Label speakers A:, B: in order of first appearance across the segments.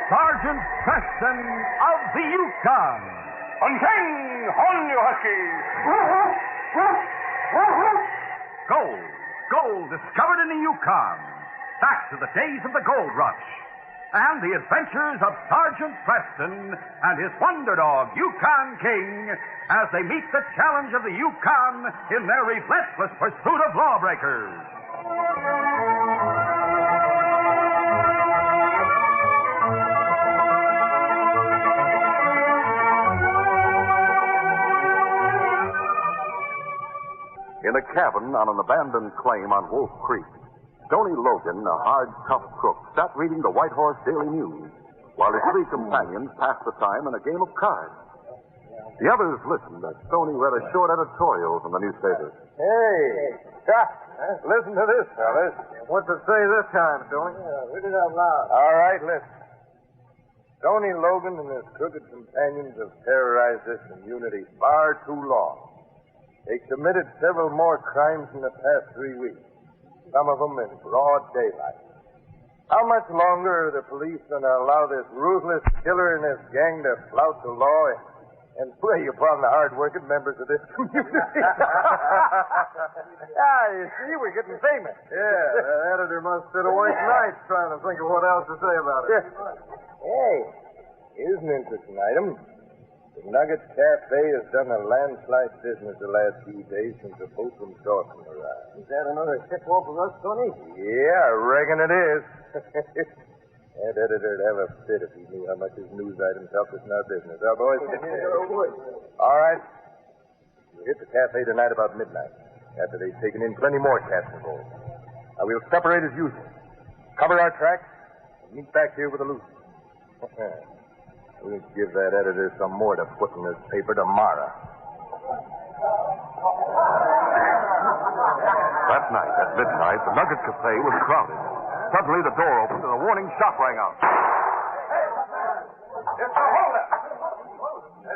A: Sergeant Preston of the Yukon.
B: Unchain, on you huskies!
A: Gold discovered in the Yukon. Back to the days of the gold rush. And the adventures of Sergeant Preston and his wonder dog, Yukon King, as they meet the challenge of the Yukon in their relentless pursuit of lawbreakers.
C: In a cabin on an abandoned claim on Wolf Creek, Tony Logan, a hard, tough crook, sat reading the White Horse Daily News while his three companions passed the time in a game of cards. The others listened as Tony read a short editorial from the newspaper.
D: Hey, listen to this, fellas. What's it say this time, Tony? Read it out loud. All right, listen. Tony Logan and his crooked companions have terrorized this community far too long. They committed several more crimes in the past 3 weeks, some of them in broad daylight. How much longer are the police going to allow this ruthless killer and his gang to flout the law and prey upon the hard-working members of this community? You see, we're getting famous. Yeah, the editor must sit awake nights trying to think of what else to say about it. Hey, here's an interesting item. The Nugget Cafe has done a landslide business the last few days since the boat from Dawson arrived. Is that another tip-off of us, Tony? Yeah, I reckon it is. That editor'd have a fit if he knew how much his news items helped us in our business. Huh, boys? All right. We'll hit the cafe tonight about midnight, after they've taken in plenty more cash and gold. Now, we'll separate as usual. Cover our tracks, and meet back here with the loot. We'll give that editor some more to put in his paper tomorrow.
C: That night, at midnight, the Nugget Cafe was crowded. Suddenly, the door opened and a warning shot rang out.
D: It's a holdup.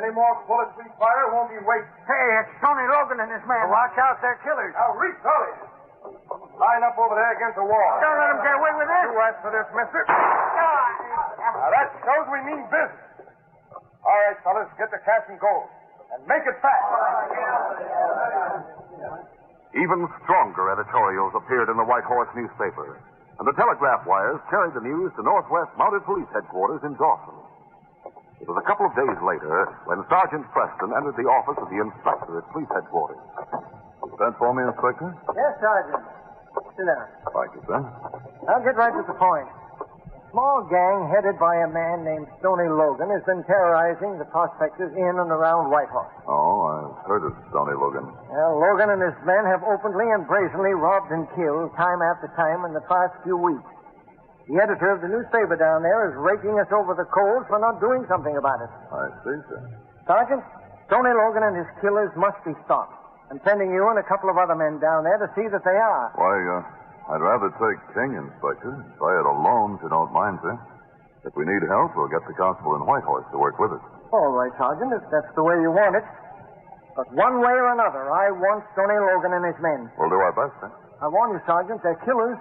D: Any more bullets we fire won't be wasted.
E: Hey, it's Tony Logan and his men. Watch out, they're killers.
D: Now, reach, Tony. Line up over there against the wall.
E: Don't let them get away with this.
D: You asked for this, mister. Now, that shows we mean business. All right, fellas, get the cash and gold. And make it fast.
C: Even stronger editorials appeared in the White Horse newspaper, and the telegraph wires carried the news to Northwest Mounted Police Headquarters in Dawson. It was a couple of days later when Sergeant Preston entered the office of the inspector at Police Headquarters.
F: Sent for me, Inspector?
E: Yes, Sergeant. Sit down.
F: Thank you, sir.
E: I'll get right to the point. A small gang headed by a man named Tony Logan has been terrorizing the prospectors in and around Whitehorse.
F: Oh, I've heard of Tony Logan.
E: Well, Logan and his men have openly and brazenly robbed and killed time after time in the past few weeks. The editor of the newspaper down there is raking us over the coals for not doing something about it.
F: I see, sir.
E: Sergeant, Tony Logan and his killers must be stopped. I'm sending you and a couple of other men down there to see that they are.
F: Why, I'd rather take King, Inspector. Try it alone, if you don't mind, sir. If we need help, we'll get the constable in Whitehorse to work with us.
E: All right, Sergeant, if that's the way you want it. But one way or another, I want Tony Logan and his men.
F: We'll do our best, sir.
E: I warn you, Sergeant, they're killers.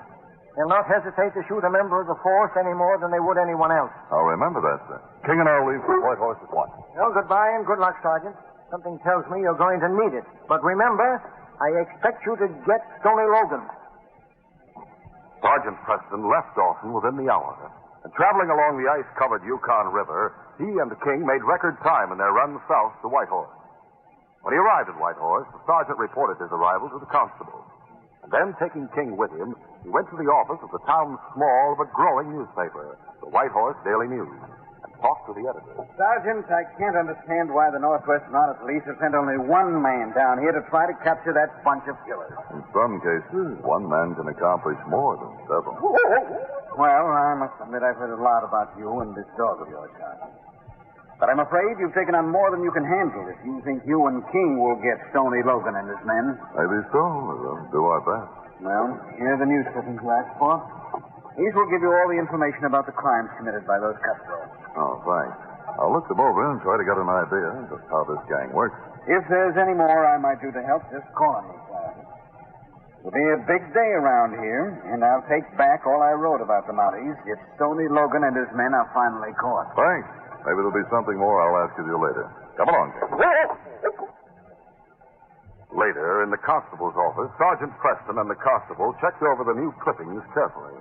E: They'll not hesitate to shoot a member of the force any more than they would anyone else.
F: I'll remember that, sir. King and I'll leave for Whitehorse at once.
E: Well, goodbye and good luck, Sergeant. Something tells me you're going to need it. But remember, I expect you to get Tony Logan.
C: Sergeant Preston left Dawson within the hour, and traveling along the ice-covered Yukon River, he and King made record time in their run south to Whitehorse. When he arrived at Whitehorse, the sergeant reported his arrival to the constable. And then, taking King with him, he went to the office of the town's small but growing newspaper, the Whitehorse Daily News, and talked to the editor.
G: Sergeant, I can't understand why the Northwest Mounted Police have sent only one man down here to try to capture that bunch of killers.
F: In some cases, one man can accomplish more than several.
G: Well, I must admit I've heard a lot about you and this dog of yours, Sergeant. But I'm afraid you've taken on more than you can handle if you think you and King will get Tony Logan and his men.
F: Maybe so. We'll do our best.
G: Well, here are the news clippings you asked for. These will give you all the information about the crimes committed by those cutthroats.
F: Oh, thanks. I'll look them over and try to get an idea of just how this gang works.
G: If there's any more I might do to help, just call on me, Sergeant. It'll be a big day around here, and I'll take back all I wrote about the Mounties if Stoney Logan and his men are finally caught.
F: Thanks. Maybe there'll be something more I'll ask of you later. Come along, King.
C: Later, in the constable's office, Sergeant Preston and the constable checked over the new clippings carefully.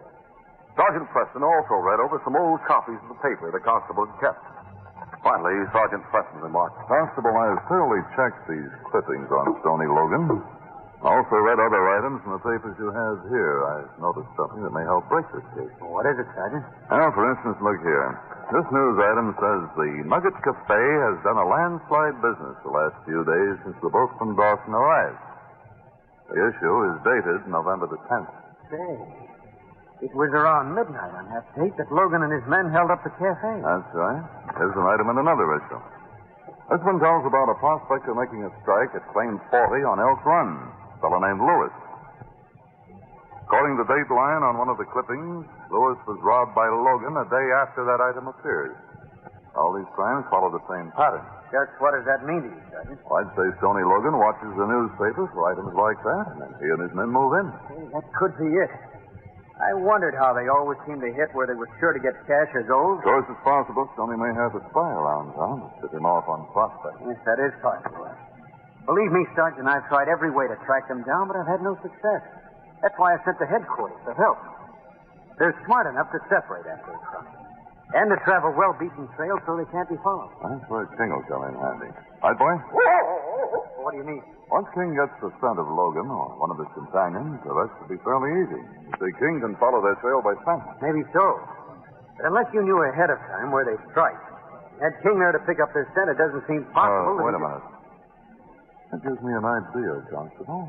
C: Sergeant Preston also read over some old copies of the paper the constable had kept. Finally, Sergeant Preston remarked,
F: Constable, I've thoroughly checked these clippings on Stoney Logan. I also read other items in the papers you have here. I've noticed something that may help break this case.
E: What is it, Sergeant?
F: Well, for instance, look here. This news item says the Nugget Cafe has done a landslide business the last few days since the boat from Dawson arrived. The issue is dated November the 10th.
E: Say, it was around midnight on that date that Logan and his men held up the cafe.
F: That's right. Here's an item in another issue. This one tells about a prospector making a strike at Claim 40 on Elk Run. A fellow named Lewis. According to Dateline on one of the clippings, Lewis was robbed by Logan a day after that item appeared. All these crimes follow the same pattern.
E: Just what does that mean to you, Sergeant?
F: Well, I'd say Stoney Logan watches the newspapers for items like that, and then he and his men move in.
E: Hey, that could be it. I wondered how they always seem to hit where they were sure to get cash or gold.
F: Of course, it's possible Stoney may have a spy around town to tip him off on prospects.
E: Yes, that is possible. Believe me, Sergeant, I've tried every way to track them down, but I've had no success. That's why I sent to headquarters for help. They're smart enough to separate after a crime. And to travel well-beaten trails so they can't be followed.
F: That's where King will come in handy. Right, boy?
E: What do you mean?
F: Once King gets the scent of Logan or one of his companions, the rest will be fairly easy. You see, King can follow their trail by scent.
E: Maybe so. But unless you knew ahead of time where they'd strike, had King there to pick up their scent, it doesn't seem possible.
F: Wait a minute. That gives me an idea, Constable.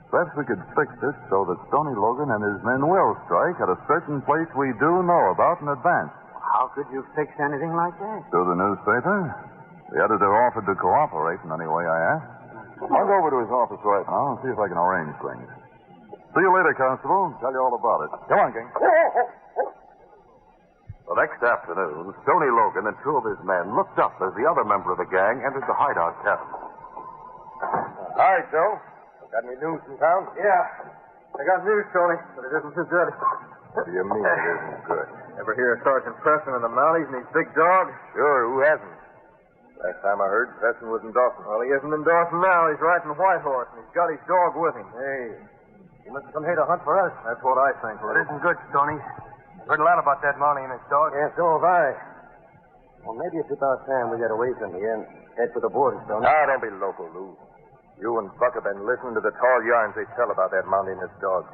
F: Perhaps we could fix this so that Stoney Logan and his men will strike at a certain place we do know about in advance.
E: How could you fix anything like that?
F: Through the newspaper? The editor offered to cooperate in any way I asked. I'll go over to his office right now and see if I can arrange things. See you later, Constable. Tell you all about it. Come on, King.
C: The next afternoon, Stoney Logan and two of his men looked up as the other member of the gang entered the hideout cabin.
D: Hi, Joe. Got any news in town? Yeah. I got news, Tony, but it isn't too good.
C: What do you mean it isn't good?
D: Ever hear of Sergeant Preston and the Mounties and his big dog?
C: Sure, who hasn't? Last time I heard, Preston was in Dawson.
D: Well, he isn't in Dawson now. He's riding Whitehorse, and he's got his dog with him. Hey, he must have come here to hunt for us. That's what I think.
E: That isn't good, Stoney. I've heard a lot about that Mountie and his dog.
D: Yeah, so have I. Well, maybe it's about time we got away from here and head for the border, Stoney.
C: Ah, don't be local, Lou. You and Buck have been listening to the tall yarns they tell about that Mountie and his dog.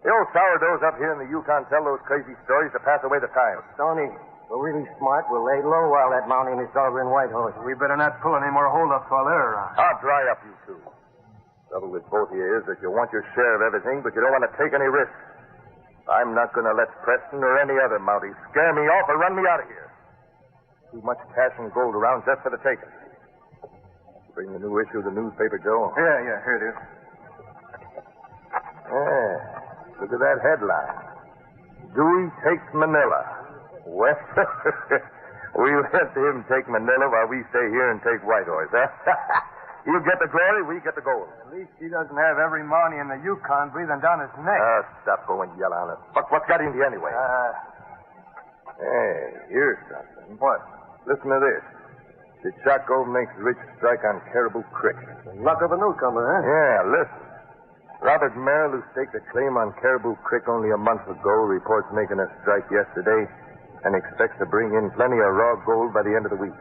C: The old sourdoughs up here in the Yukon tell those crazy stories to pass away the time.
D: Stoney, we're really smart. We'll lay low while that Mountie and his dog are in Whitehorse.
E: We better not pull any more holdups while they're around.
C: I'll dry up, you two. Trouble with both of you is that you want your share of everything, but you don't want to take any risks. I'm not going to let Preston or any other Mountie scare me off or run me out of here. Too much cash and gold around just for the taking. Bring the new issue of the newspaper, Joe.
D: Yeah, here it is.
C: Yeah, look at that headline. Dewey takes Manila. Well, we'll let him take Manila while we stay here and take Whitehorse, huh? You get the glory, we get the gold.
E: At least he doesn't have every Mountie in the Yukon breathing down his neck.
C: Stop going yell on it. What's got into you anyway? Hey, here's something.
D: What?
C: Listen to this. Chaco makes rich strike on Caribou Creek.
D: The luck of a newcomer, huh?
C: Yeah, listen. Robert Merrill, who staked a claim on Caribou Creek only a month ago, reports making a strike yesterday and expects to bring in plenty of raw gold by the end of the week.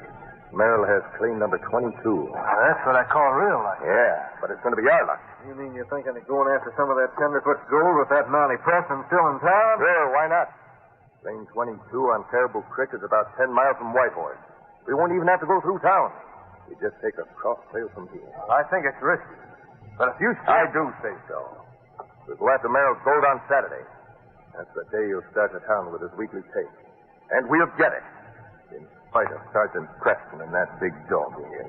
C: Merrill has claim number 22.
E: That's what I call real luck.
C: Yeah, but it's going to be our luck.
D: You mean you're thinking of going after some of that tenderfoot's gold with that Mountie Preston still in town?
C: Sure, why not? Claim 22 on Caribou Creek is about 10 miles from Whitehorse. We won't even have to go through town. We just take a cross trail from here.
E: Well, I think it's risky. But if you say...
C: I do say so. We'll go after Merrill's gold on Saturday. That's the day he'll start to town with his weekly take. And we'll get it. In spite of Sergeant Preston and that big dog in here.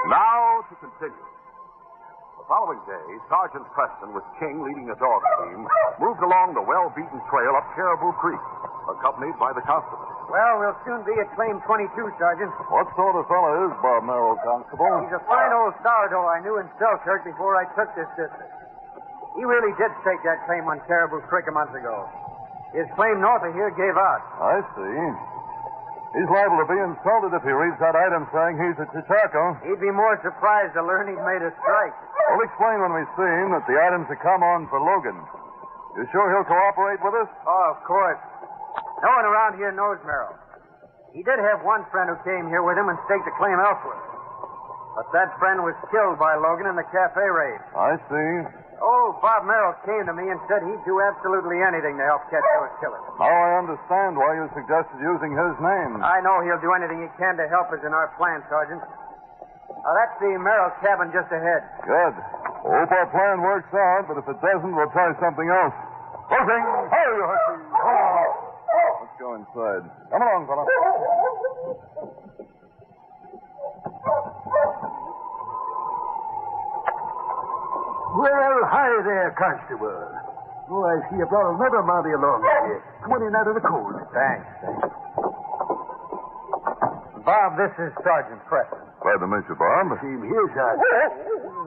C: Now to continue. The The following day, Sergeant Preston, with King leading a dog team, moved along the well-beaten trail up Caribou Creek, accompanied by the constable.
E: Well, we'll soon be at Claim 22, Sergeant.
F: What sort of fellow is Bob Merrill, Constable?
E: He's a fine old sourdough I knew in Selkirk before I took this district. He really did stake that claim on Caribou Creek a month ago. His claim north of here gave out.
F: I see. He's liable to be insulted if he reads that item saying he's at Chichaco.
E: He'd be more surprised to learn he'd made a strike.
F: We'll explain when we see him that the items have come on for Logan. You sure he'll cooperate with us?
E: Oh, of course. No one around here knows Merrill. He did have one friend who came here with him and staked a claim elsewhere. But that friend was killed by Logan in the cafe raid.
F: I see.
E: Oh, Bob Merrill came to me and said he'd do absolutely anything to help catch those killers.
F: Now I understand why you suggested using his name.
E: I know he'll do anything he can to help us in our plan, Sergeant. Now, that's the Merrill cabin just ahead.
F: Good. Hope our plan works out, but if it doesn't, we'll try something else. Working! Hey, you huskies! Let's go inside. Come along, fella.
H: Well, hi there, Constable. Oh, I see you brought another Mountie along with you. Come on in out of the cold.
E: Thanks. Bob, this is Sergeant Preston.
F: Glad to meet you, Bob.
H: Same here, Sergeant.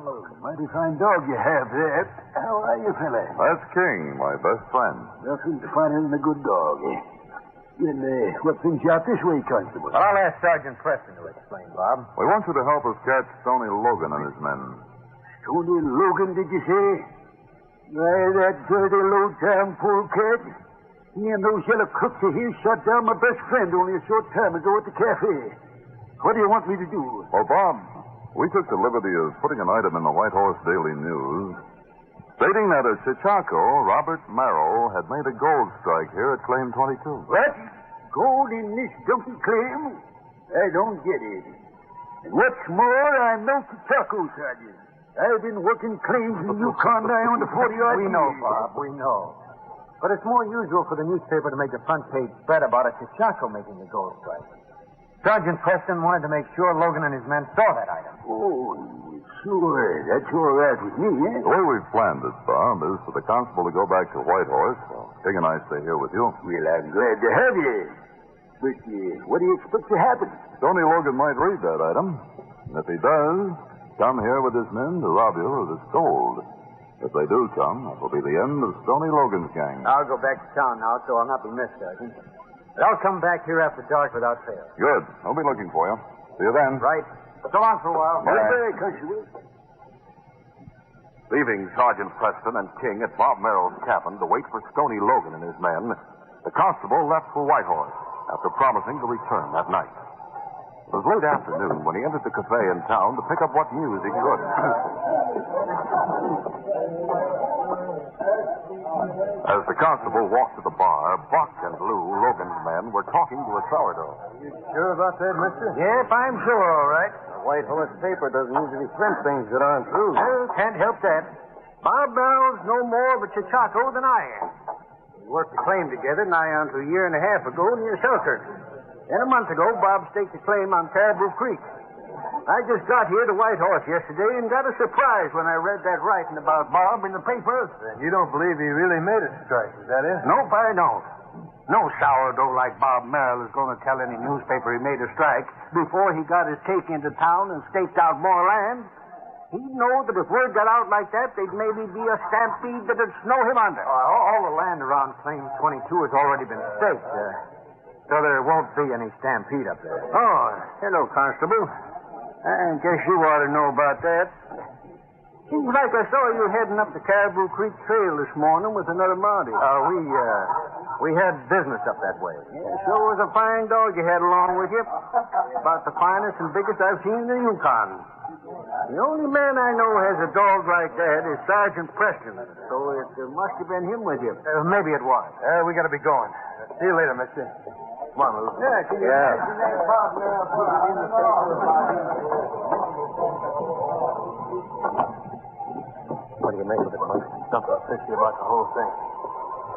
H: Oh, mighty fine dog you have there. How are you, fella?
F: That's King, my best friend.
H: Nothing finer than a good dog, eh? Then, what brings you out this way, Constable?
E: Well, I'll ask Sergeant Preston to explain, Bob.
F: We want you to help us catch Stoney Logan and his men.
H: Tony Logan, did you say? Why, that dirty low-down polecat. He and those yellow crooks of his shot down my best friend only a short time ago at the cafe. What do you want me to do?
F: Well, Bob, we took the liberty of putting an item in the White Horse Daily News stating that at Chichaco, Robert Merrill had made a gold strike here at Claim 22.
H: What? Gold in this dumpy claim? I don't get it. And what's more, I'm no Chichaco, Sergeant. I've been working claims in Yukon now under 40-odd
E: We know, Bob, we know. But it's more usual for the newspaper to make a front-page spread about a Chichaco making the gold strike. Sergeant Preston wanted to make sure Logan and his men saw that item.
H: Oh, sure. That's all right with me, eh?
F: The way we've planned it, Bob, is for the constable to go back to White Horse while King and I stay here with you.
H: Well, I'm glad to have you. But what do you expect to happen?
F: Stoney Logan might read that item. And if he does, come here with his men to rob you of this gold. If they do come, that will be the end of Stoney Logan's gang.
E: I'll go back to town now, so I'll not be missed, Sergeant. But I'll come back here after dark without fail.
F: Good. I'll be looking for you. See you then.
E: Right. So long for a while.
H: Bye-bye, Constable.
C: Leaving Sergeant Preston and King at Bob Merrill's cabin to wait for Stoney Logan and his men, the constable left for White Horse after promising to return that night. It was late afternoon when he entered the cafe in town to pick up what news he could. As the constable walked to the bar, Buck and Lou, Logan's men, were talking to a sourdough.
D: You sure about that, mister?
E: Yep, I'm sure, all right.
D: The White Horse paper doesn't usually print things that aren't true.
E: Well, can't help that. Bob Merrill's no more of a Chichaco than I am. We worked a claim together nigh on to a year and a half ago near Selkirk. And a month ago, Bob staked a claim on Caribou Creek. I just got here to White Horse yesterday and got a surprise when I read that writing about Bob in the papers.
D: And you don't believe he really made a strike, is that it?
E: Nope, I don't. No sourdough like Bob Merrill is going to tell any newspaper he made a strike before he got his take into town and staked out more land. He'd know that if word got out like that, there'd maybe be a stampede that'd snow him under. All the land around Claim 22 has already been staked, so there won't be any stampede up there.
D: Oh, hello, Constable. I guess you ought to know about that.
E: Seems like I saw you heading up the Caribou Creek Trail this morning with another Mountie. We had business up that way.
D: Yeah, sure was a fine dog you had along with you. About the finest and biggest I've seen in the Yukon. The only man I know has a dog like that is Sergeant Preston. So it must have been him with you.
E: Maybe it was.
D: We got to be going. See you later, mister. Come on, Lou.
E: Yeah, can you imagine that Bob Merrill put it in the paper about him?
D: What do you make of it, Mike? Something fishy about the whole thing.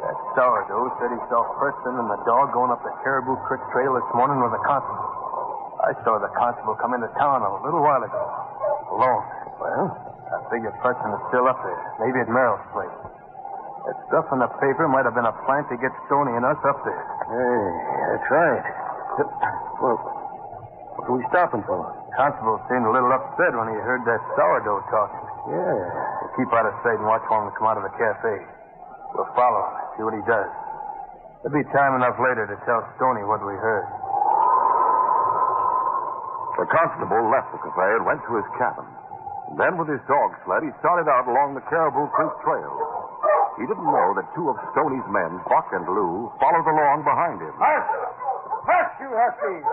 D: That sourdough said he saw Preston and the dog going up the Caribou Creek Trail this morning with a constable. I saw the constable come into town a little while ago. Alone.
C: Well,
D: figure Preston is still up there. Maybe at Merrill's place. That stuff in the paper might have been a plant to get Stoney and us up there.
H: Hey, that's right. Well, what are we stopping for?
D: Constable seemed a little upset when he heard that sourdough talking.
H: Yeah.
D: We'll keep out of sight and watch for him to come out of the cafe. We'll follow him, see what he does. There'll be time enough later to tell Stoney what we heard.
C: The constable left the cafe and went to his cabin. And then with his dog sled, he started out along the Caribou Creek Trail. He didn't know that two of Stoney's men, Buck and Lou, followed along behind him.
B: Hush, you huskies!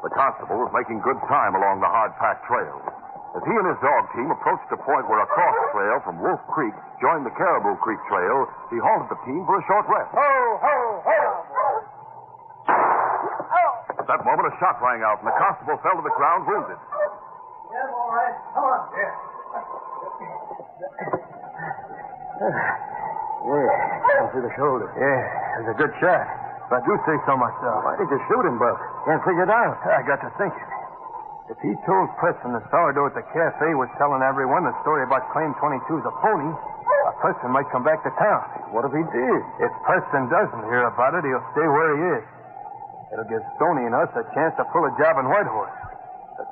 C: The constable was making good time along the hard-packed trail. As he and his dog team approached a point where a cross trail from Wolf Creek joined the Caribou Creek Trail, he halted the team for a short rest.
B: Ho, ho, ho!
C: At that moment, a shot rang out, and the constable fell to the ground wounded.
B: Yeah, all right. Come on. Yeah.
H: Yeah, through the shoulder.
D: Yeah, it was a good shot. If I do say so myself.
H: Why did you shoot him, Buck? Can't figure it out.
D: I got to thinking. If he told Preston the sourdough at the cafe was telling everyone the story about Claim 22's a phony, Preston might come back to town.
H: What if he did?
D: If Preston doesn't hear about it, he'll stay where he is. It'll give Stoney and us a chance to pull a job in Whitehorse,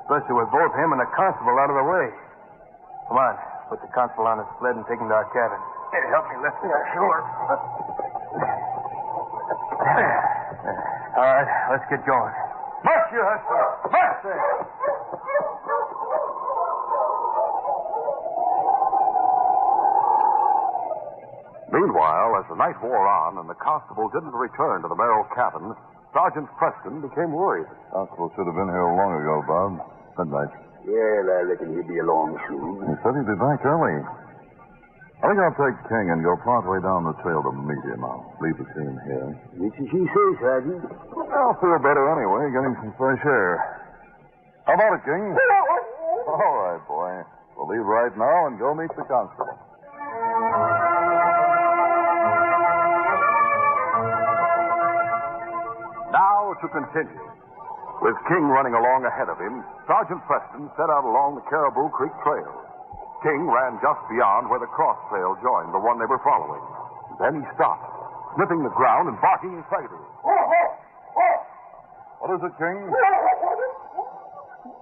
D: especially with both him and the constable out of the way. Come on, put the constable on his sled and take him to our cabin. Hey, help me lift him. Yeah, sure. All right, let's get going.
B: March, you huskies! March there!
C: Meanwhile, as the night wore on and the constable didn't return to the Merrill cabin, Sergeant Preston became worried.
F: Constable should have been here long ago, Bob. Midnight.
H: Yeah, I reckon he'll be along soon.
F: He said he'd be back early. I think I'll take King and go partway down the trail to meet him. I'll leave the team here.
H: Which as you say, Sergeant.
F: I'll feel better anyway, getting some fresh air. How about it, King? All right, boy. We'll leave right now and go meet the constable.
C: Now to continue. With King running along ahead of him, Sergeant Preston set out along the Caribou Creek Trail. King ran just beyond where the cross trail joined the one they were following. Then he stopped, sniffing the ground and barking excitedly.
F: What is it, King?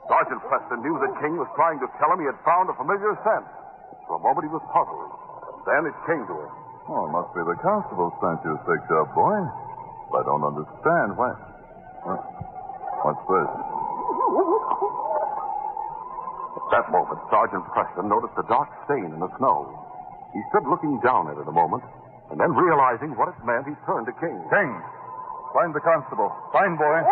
C: Sergeant Preston knew that King was trying to tell him he had found a familiar scent. For a moment he was puzzled. Then it came to him.
F: Oh, it must be the constable scent you picked up, boy. I don't understand. Why? What's this?
C: At that moment, Sergeant Preston noticed a dark stain in the snow. He stood looking down at it a moment, and then realizing what it meant, he turned to King.
F: King, find the constable. Find, boy.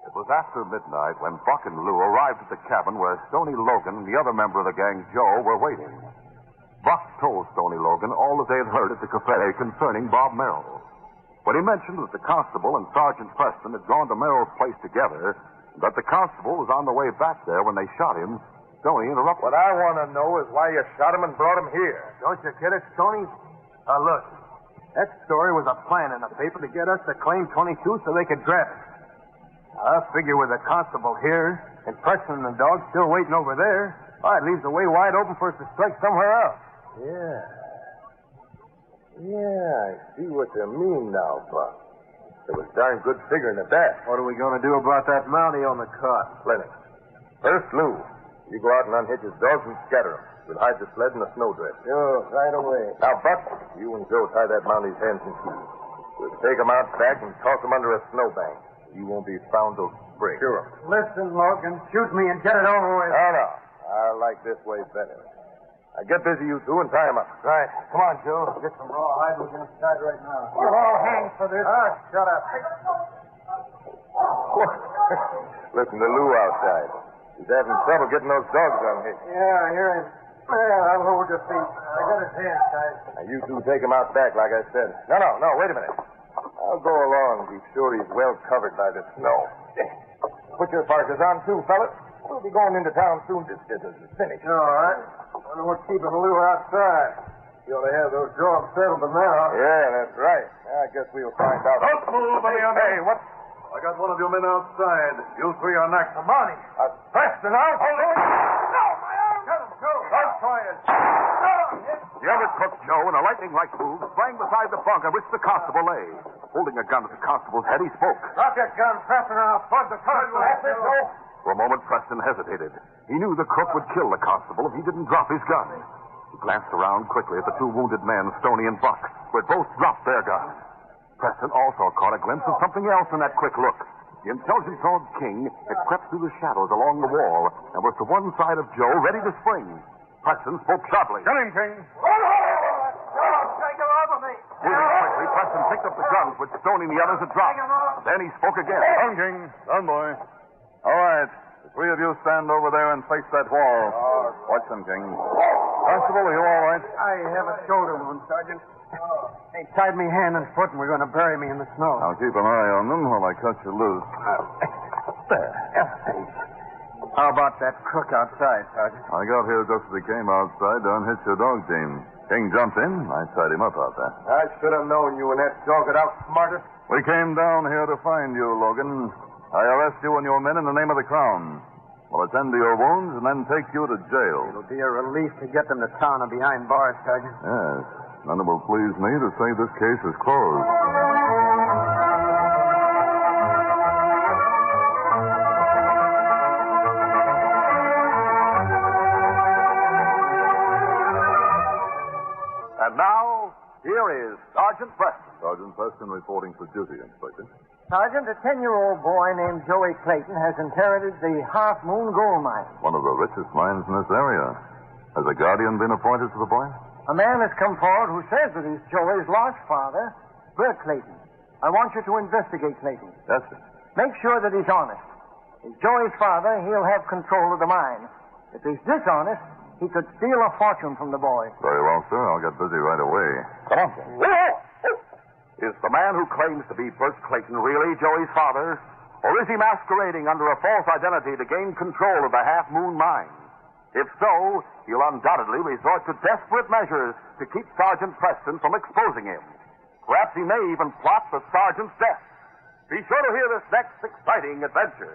C: It was after midnight when Buck and Lou arrived at the cabin where Stoney Logan and the other member of the gang, Joe, were waiting. Buck told Stoney Logan all that they had heard at the cafe concerning Bob Merrill. When he mentioned that the constable and Sergeant Preston had gone to Merrill's place together, and that the constable was on the way back there when they shot him, Stoney interrupted.
B: What I want to know is why you shot him and brought him here.
D: Don't you get it, Stoney? Look. That story was a plan in the paper to get us to Claim 22 so they could grab us. I figure with the constable here and Preston and the dog still waiting over there, it leaves the way wide open for us to strike somewhere else.
B: Yeah, I see what you mean now, Buck. It was darn good figuring at that.
D: What are we going to do about that Mountie on the cart?
B: Plenty. First, Lou, you go out and unhitch his dogs and scatter them. We'll hide the sled in a snowdrift.
H: Sure, right away.
B: Now, Buck, you and Joe tie that Mountie's hands and feet. We'll take him out back and toss him under a snowbank. He won't be found till spring.
H: Sure.
D: Listen, Logan, shoot me and get it over with.
B: No. I like this way better. Now, get busy, you two, and tie him up.
D: Right. Come on, Joe. Get some rawhide. We're going to start right now.
B: We're all hands for this.
D: Shut up.
B: Listen to Lou outside. He's having trouble getting those dogs unhitched.
D: Yeah, I hear him. Well, I'll hold your feet. I got his hands tied.
B: Now, you two take him out back, like I said. No, wait a minute. I'll go along and be sure he's well covered by the snow. Put your parkas on, too, fellas. We'll be going into town soon. This business is finished.
D: All right. Wonder what's keeping Lou outside. You ought to have those dogs settled by now.
B: Yeah, that's right. I guess we'll find out.
D: Don't move,
B: Hey, what?
D: Are
F: got one of your men outside. You three are next.
D: The Mounties.
B: Preston, I'll hold it.
D: No, my arm. Get him, Joe.
B: I'll try it.
C: The other cook, Joe, in a lightning-like move, sprang beside the bunk on which the constable lay. Holding a gun at the constable's head, he spoke.
B: Drop your gun, Preston, or I'll plug the constable. That's it, Joe.
C: For a moment, Preston hesitated. He knew the cook would kill the constable if he didn't drop his gun. He glanced around quickly at the two wounded men, Stoney and Buck, who had both dropped their guns. Preston also caught a glimpse of something else in that quick look. The intelligence-old King had crept through the shadows along the wall and was to one side of Joe, ready to spring. Preston spoke sharply.
F: Get him, King.
D: Take him over me.
C: Moving quickly, Preston picked up the guns which Stoney and the others had dropped. Then he spoke again.
F: Down, King. Down, boy. All right. The three of you stand over there and face that wall. Watch them, King. Constable, are you all right?
E: I have a shoulder wound, Sergeant. They tied me hand and foot and were going to bury me in the snow.
F: I'll keep an eye on them while I cut you loose.
E: There. How about that crook outside, Sergeant?
F: I got here just as he came outside to unhitch your dog team. King jumped in. I tied him up out there.
B: I should have known you and that dog would outsmart us.
F: We came down here to find you, Logan. I arrest you and your men in the name of the Crown. We'll attend to your wounds and then take you to jail.
E: It'll be a relief to get them to town and behind bars, Sergeant.
F: Yes. None it will please me to say this case is closed.
C: And now, here is Sergeant Preston.
F: Sergeant Preston reporting for duty, Inspector.
I: Sergeant, a 10-year-old boy named Joey Clayton has inherited the Half Moon Gold Mine.
F: One of the richest mines in this area. Has a guardian been appointed to the boy?
I: A man has come forward who says that he's Joey's lost father, Bert Clayton. I want you to investigate Clayton.
F: Yes, sir.
I: Make sure that he's honest. If Joey's father, he'll have control of the mine. If he's dishonest, he could steal a fortune from the boy.
F: Very well, sir. I'll get busy right away.
C: Come on, sir. Is the man who claims to be Bert Clayton really Joey's father? Or is he masquerading under a false identity to gain control of the Half Moon Mine? If so, he'll undoubtedly resort to desperate measures to keep Sergeant Preston from exposing him. Perhaps he may even plot the sergeant's death. Be sure to hear this next exciting adventure.